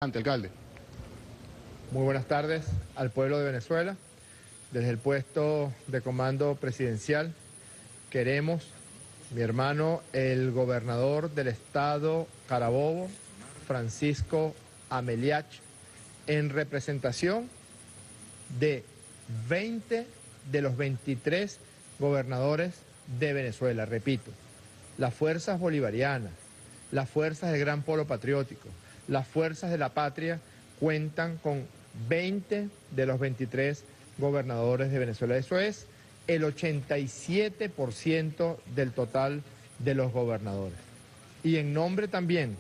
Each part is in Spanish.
Alcalde. Muy buenas tardes al pueblo de Venezuela. Desde el puesto de comando presidencial queremos, mi hermano, el gobernador del estado Carabobo, Francisco Ameliach, en representación de 20 de los 23 gobernadores de Venezuela. Repito, las fuerzas bolivarianas, las fuerzas del Gran Polo Patriótico, las fuerzas de la patria cuentan con 20 de los 23 gobernadores de Venezuela. Eso es el 87% del total de los gobernadores. Y en nombre también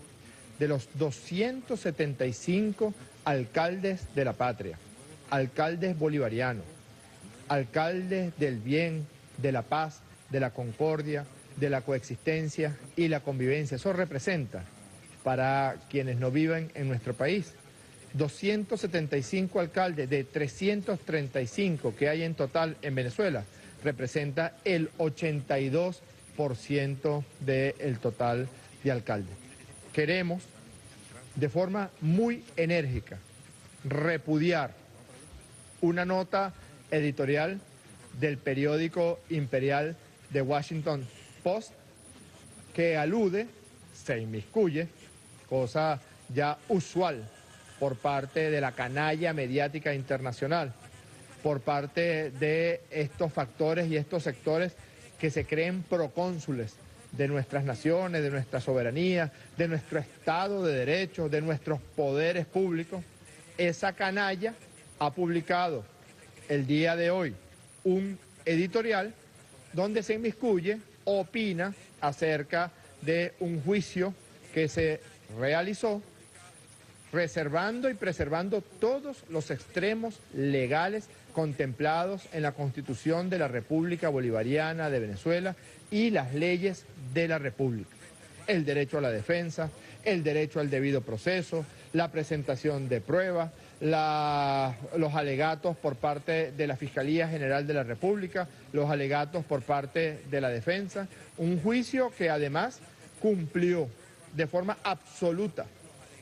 de los 275 alcaldes de la patria, alcaldes bolivarianos, alcaldes del bien, de la paz, de la concordia, de la coexistencia y la convivencia. Eso representa, para quienes no viven en nuestro país, 275 alcaldes de 335 que hay en total en Venezuela, representa el 82% del total de alcaldes. Queremos, de forma muy enérgica, repudiar una nota editorial del periódico imperial The Washington Post que alude, se inmiscuye, cosa ya usual por parte de la canalla mediática internacional, por parte de estos factores y estos sectores que se creen procónsules de nuestras naciones, de nuestra soberanía, de nuestro Estado de Derecho, de nuestros poderes públicos. Esa canalla ha publicado el día de hoy un editorial donde se inmiscuye, opina acerca de un juicio que se realizó reservando y preservando todos los extremos legales contemplados en la Constitución de la República Bolivariana de Venezuela y las leyes de la República. El derecho a la defensa, el derecho al debido proceso, la presentación de pruebas, los alegatos por parte de la Fiscalía General de la República, los alegatos por parte de la defensa, un juicio que además cumplió de forma absoluta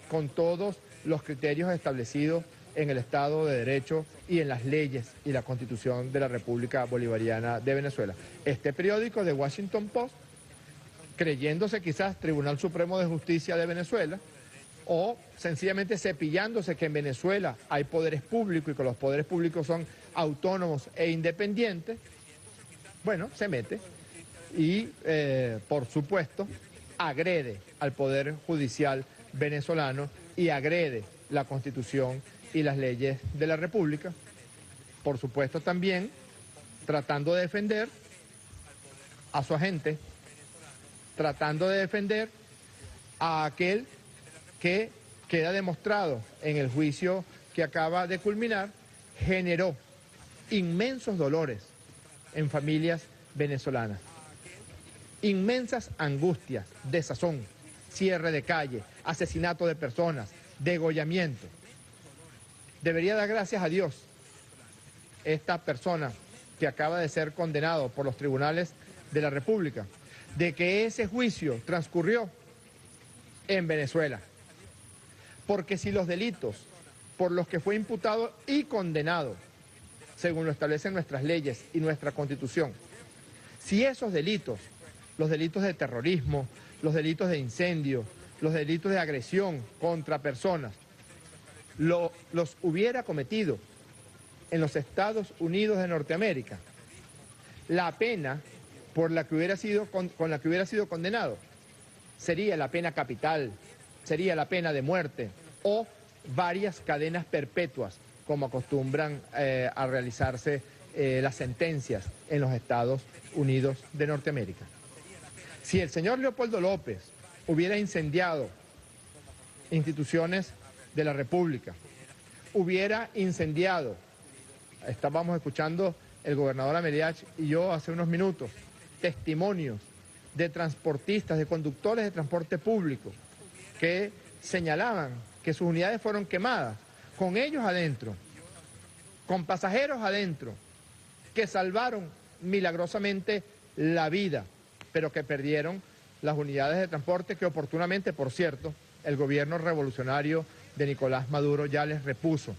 con todos los criterios establecidos en el Estado de Derecho y en las leyes y la Constitución de la República Bolivariana de Venezuela. Este periódico, The Washington Post, creyéndose quizás Tribunal Supremo de Justicia de Venezuela, o sencillamente cepillándose que en Venezuela hay poderes públicos y que los poderes públicos son autónomos e independientes, bueno, se mete y, por supuesto, agrede al Poder Judicial venezolano y agrede la Constitución y las leyes de la República. Por supuesto, también tratando de defender a su agente, tratando de defender a aquel que queda demostrado en el juicio que acaba de culminar, generó inmensos dolores en familias venezolanas, inmensas angustias, desazón, cierre de calle, asesinato de personas, degollamiento. Debería dar gracias a Dios esta persona que acaba de ser condenado por los tribunales de la República, de que ese juicio transcurrió en Venezuela. Porque si los delitos por los que fue imputado y condenado, según lo establecen nuestras leyes y nuestra Constitución, si esos delitos, los delitos de terrorismo, los delitos de incendio, los delitos de agresión contra personas, los hubiera cometido en los Estados Unidos de Norteamérica, la pena por la que hubiera sido, con la que hubiera sido condenado sería la pena capital, sería la pena de muerte o varias cadenas perpetuas, como acostumbran a realizarse las sentencias en los Estados Unidos de Norteamérica. Si el señor Leopoldo López hubiera incendiado instituciones de la República, hubiera incendiado, estábamos escuchando el gobernador Ameliach y yo hace unos minutos, testimonios de transportistas, de conductores de transporte público, que señalaban que sus unidades fueron quemadas, con ellos adentro, con pasajeros adentro, que salvaron milagrosamente la vida, pero que perdieron las unidades de transporte que oportunamente, por cierto, el gobierno revolucionario de Nicolás Maduro ya les repuso.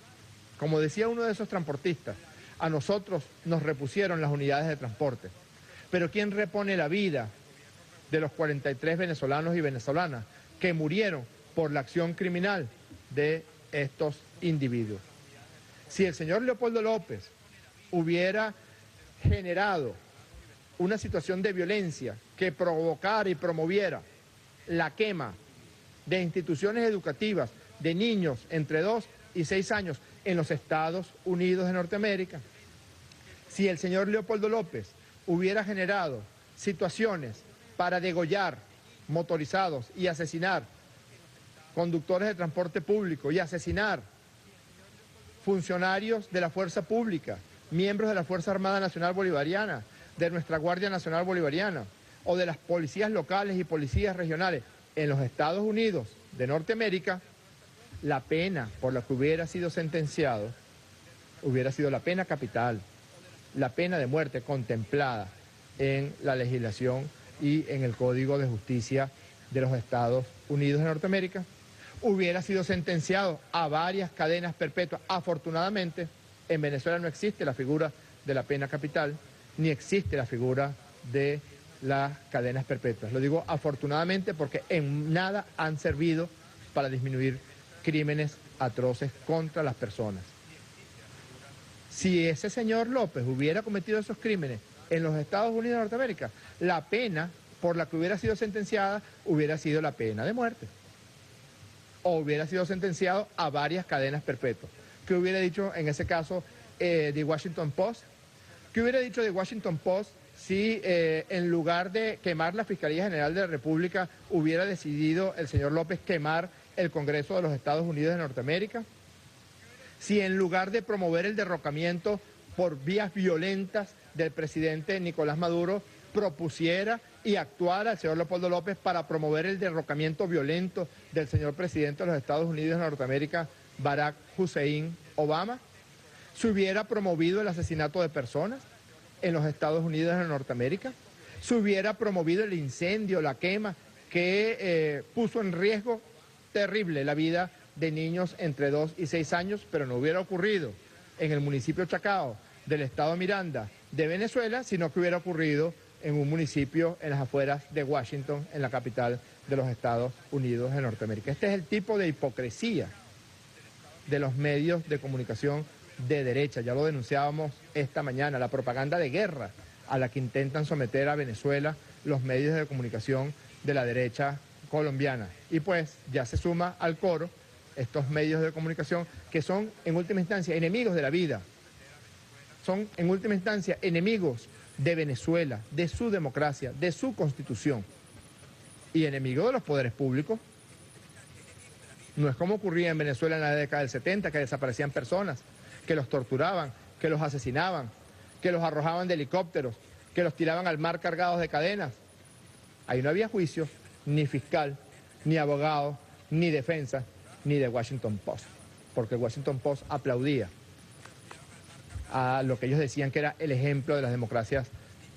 Como decía uno de esos transportistas, a nosotros nos repusieron las unidades de transporte. Pero ¿quién repone la vida de los 43 venezolanos y venezolanas que murieron por la acción criminal de estos individuos? Si el señor Leopoldo López hubiera generado una situación de violencia que provocara y promoviera la quema de instituciones educativas de niños entre 2 y 6 años en los Estados Unidos de Norteamérica, si el señor Leopoldo López hubiera generado situaciones para degollar motorizados y asesinar conductores de transporte público y asesinar funcionarios de la fuerza pública, miembros de la Fuerza Armada Nacional Bolivariana, de nuestra Guardia Nacional Bolivariana o de las policías locales y policías regionales en los Estados Unidos de Norteamérica, la pena por la que hubiera sido sentenciado hubiera sido la pena capital, la pena de muerte contemplada en la legislación y en el Código de Justicia de los Estados Unidos de Norteamérica. Hubiera sido sentenciado a varias cadenas perpetuas. Afortunadamente, en Venezuela no existe la figura de la pena capital, ni existe la figura de las cadenas perpetuas. Lo digo afortunadamente porque en nada han servido para disminuir crímenes atroces contra las personas. Si ese señor López hubiera cometido esos crímenes en los Estados Unidos de Norteamérica, la pena por la que hubiera sido sentenciada hubiera sido la pena de muerte. O hubiera sido sentenciado a varias cadenas perpetuas. ¿Qué hubiera dicho en ese caso The Washington Post? ¿Qué hubiera dicho The Washington Post si en lugar de quemar la Fiscalía General de la República hubiera decidido el señor López quemar el Congreso de los Estados Unidos de Norteamérica? Si en lugar de promover el derrocamiento por vías violentas del presidente Nicolás Maduro, propusiera y actuara el señor Leopoldo López para promover el derrocamiento violento del señor presidente de los Estados Unidos de Norteamérica, Barack Hussein Obama, se hubiera promovido el asesinato de personas en los Estados Unidos de Norteamérica, se hubiera promovido el incendio, la quema, que puso en riesgo terrible la vida de niños entre 2 y 6 años, pero no hubiera ocurrido en el municipio Chacao del estado Miranda de Venezuela, sino que hubiera ocurrido en un municipio en las afueras de Washington, en la capital de los Estados Unidos de Norteamérica. Este es el tipo de hipocresía de los medios de comunicación de derecha. Ya lo denunciábamos esta mañana, la propaganda de guerra a la que intentan someter a Venezuela los medios de comunicación de la derecha colombiana. Y pues ya se suma al coro estos medios de comunicación que son en última instancia enemigos de la vida, son en última instancia enemigos de Venezuela, de su democracia, de su constitución y enemigos de los poderes públicos. No es como ocurría en Venezuela en la década del 70, que desaparecían personas, que los torturaban, que los asesinaban, que los arrojaban de helicópteros, que los tiraban al mar cargados de cadenas. Ahí no había juicio, ni fiscal, ni abogado, ni defensa, ni de Washington Post, porque el Washington Post aplaudía a lo que ellos decían que era el ejemplo de las democracias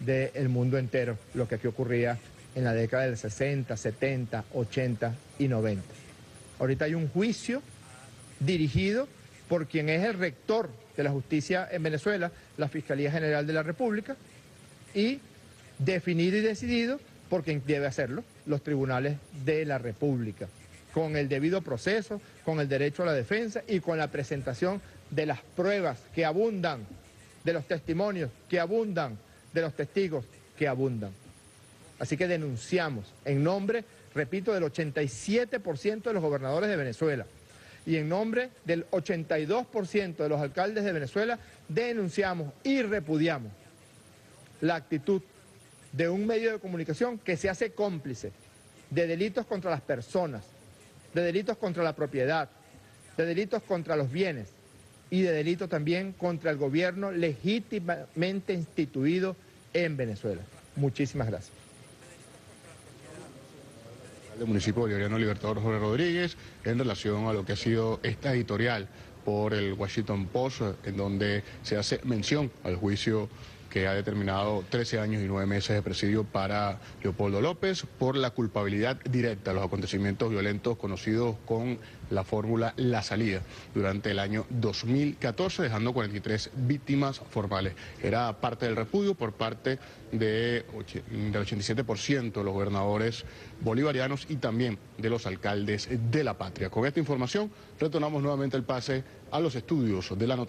del mundo entero, lo que aquí ocurría en la década del 60, 70, 80 y 90. Ahorita hay un juicio dirigido por quien es el rector de la justicia en Venezuela, la Fiscalía General de la República, y definido y decidido por quien debe hacerlo, los tribunales de la República, con el debido proceso, con el derecho a la defensa y con la presentación de las pruebas que abundan, de los testimonios que abundan, de los testigos que abundan. Así que denunciamos en nombre, repito, del 87% de los gobernadores de Venezuela y en nombre del 82% de los alcaldes de Venezuela, denunciamos y repudiamos la actitud de un medio de comunicación que se hace cómplice de delitos contra las personas, de delitos contra la propiedad, de delitos contra los bienes y de delitos también contra el gobierno legítimamente instituido en Venezuela. Muchísimas gracias. Del municipio bolivariano Libertador Jorge Rodríguez en relación a lo que ha sido esta editorial por el Washington Post, en donde se hace mención al juicio que ha determinado 13 años y 9 meses de presidio para Leopoldo López por la culpabilidad directa de los acontecimientos violentos conocidos con la fórmula La Salida durante el año 2014, dejando 43 víctimas formales. Era parte del repudio por parte del 87% de los gobernadores bolivarianos y también de los alcaldes de la patria. Con esta información retornamos nuevamente el pase a los estudios de la noticia.